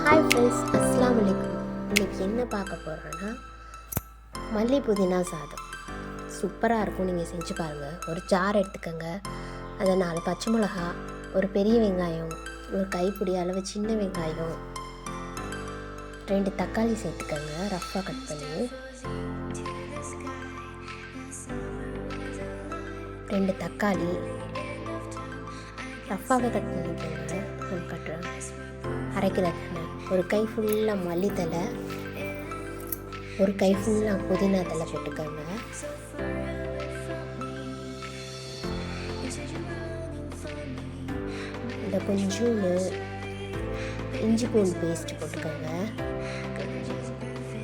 Hi friends, அஸ்ஸலாமு அலைக்கும். இன்றைக்கி என்ன பார்க்க போகிறோன்னா மல்லி புதினா சாதம். சூப்பராக இருக்கும், நீங்கள் செஞ்சு பாருங்கள். ஒரு ஜார் எடுத்துக்கோங்க, அதை 4 பச்சை மிளகா, ஒரு பெரிய வெங்காயம், ஒரு கைப்பிடி அளவு சின்ன வெங்காயம், 2 தக்காளி சேர்த்துக்கோங்க ரஃப்பாக கட் பண்ணி, 2 தக்காளி ரஃப்பாகவே கட் பண்ணிக்கோங்க. நான் கட்டுறேன். அரைக்கிறதுக்கு ஒரு கை ஃபுல்லாக மல்லித்தலை, ஒரு கை ஃபுல்லாக புதினா தலை போட்டுக்கோங்க. இந்த கொஞ்சோண்டு இஞ்சி பூண்டு பேஸ்ட் போட்டுக்கோங்க.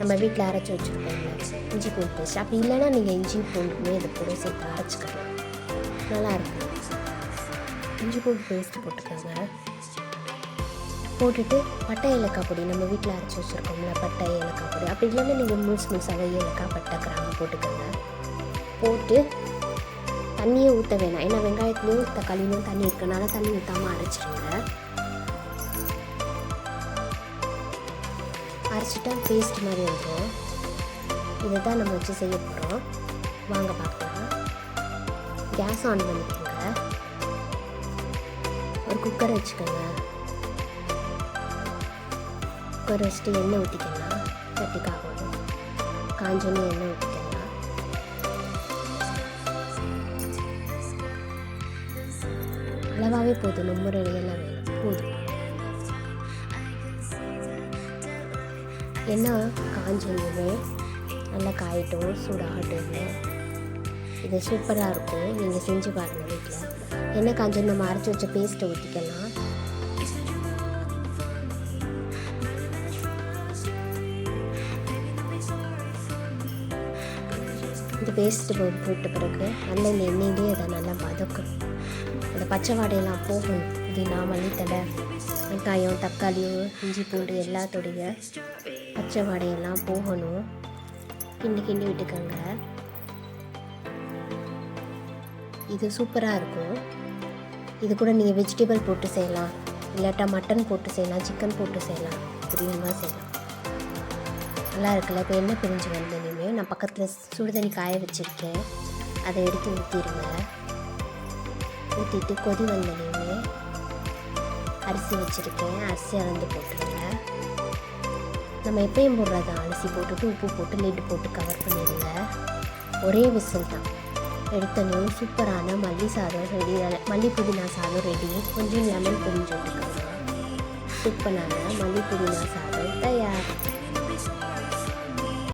நம்ம வீட்டில் அரைச்சி வச்சுருக்கோங்க இஞ்சி பூண்டு பேஸ்ட். அப்படி இல்லைன்னா நீங்கள் இஞ்சி பூண்டுமே இது கூட சேர்த்து அரைச்சிக்கலாம், நல்லாயிருக்கும். இஞ்சி பூண்டு பேஸ்ட் போட்டுக்கோங்க. போட்டுட்டு பட்டை ஏலக்காய் பொடி, நம்ம வீட்டில் அரைச்சி வச்சுருக்கோம்ல பட்டை ஏலக்காய் பொடி, அப்படி இல்லைன்னா நீங்கள் முழுசாக ஏலக்காய் பட்டை கிராம்பு போட்டுக்கோங்க. போட்டு தண்ணியே ஊற்ற வேணாம், ஏன்னா வெங்காயத்துலேயும் தக்காளிலையும் தண்ணி இருக்கனால தண்ணி ஊற்றாமல் அரைச்சிடுங்க. அரைச்சிட்டா பேஸ்ட் மாதிரி வந்துடும். இதை தான் நம்ம வச்சு செய்ய போகிறோம். வாங்க பார்க்கலாம். கேஸ் ஆன் பண்ணிக்கோங்க. ஒரு குக்கரை வச்சுக்கோங்க. குக்கர் வச்சுட்டு எண்ணெய் ஊற்றிக்கலாம். சட்டி காகணும், காஞ்சோன்னு எண்ணெய் ஊற்றிக்கலாம். அளவாகவே போதும், ரொம்ப ரெடியெல்லாம் வேணும், போதும். எண்ணெய் காஞ்சோன்னு நல்லா காயிட்டும், சூடாகட்டும். இது சூப்பராக இருக்கும், நீங்கள் செஞ்சு பாருங்கள் வீட்டில். எண்ணெய் காஞ்சோன்னு நம்ம அரைச்சி வச்ச பேஸ்ட்டை ஊற்றிக்கலாம். இந்த பேஸ்ட்டு போட்ட பிறகு நல்ல இந்த எண்ணெயிலே அதை நல்லா வதக்கும். அந்த பச்சை வாடையெல்லாம் போகணும். புதினா, மல்லித்தலை, வெங்காயம், தக்காளியும் இஞ்சி பூண்டு எல்லாத்தோடைய பச்சை வாடையெல்லாம் போகணும். கிண்டி விட்டுக்கோங்க. இது சூப்பராக இருக்கும். இது கூட நீங்கள் வெஜிடபிள் போட்டு செய்யலாம், இல்லாட்டா மட்டன் போட்டு செய்யலாம், சிக்கன் போட்டு செய்யலாம், பிரியாணியாக செய்யலாம். நல்லா இருக்குல்ல? இப்போ எண்ணெய் பிரிஞ்சு வந்து இனிமேல் நான் பக்கத்தில் சுடுதண்ணி காய வச்சுருக்கேன், அதை எடுத்து ஊற்றிடுங்க. ஊற்றிட்டு கொதி வந்தனையுமே அரிசி வச்சுருக்கேன், அரிசி அளந்து போட்டுருங்க. நம்ம எப்பயும் போடுறது அரிசி போட்டுட்டு உப்பு போட்டு லிட்டு போட்டு கவர் பண்ணிடுங்க. ஒரே விசில் தான். எடுத்தனையும் சூப்பரான மல்லி சாதம் ரெடி, மல்லி புதினா சாதம் ரெடி. கொஞ்சம் லெமன் பிரிஞ்சு விட்டுக்கோங்க. சூப்பரான மல்லி புதினா சாதம் தயார்.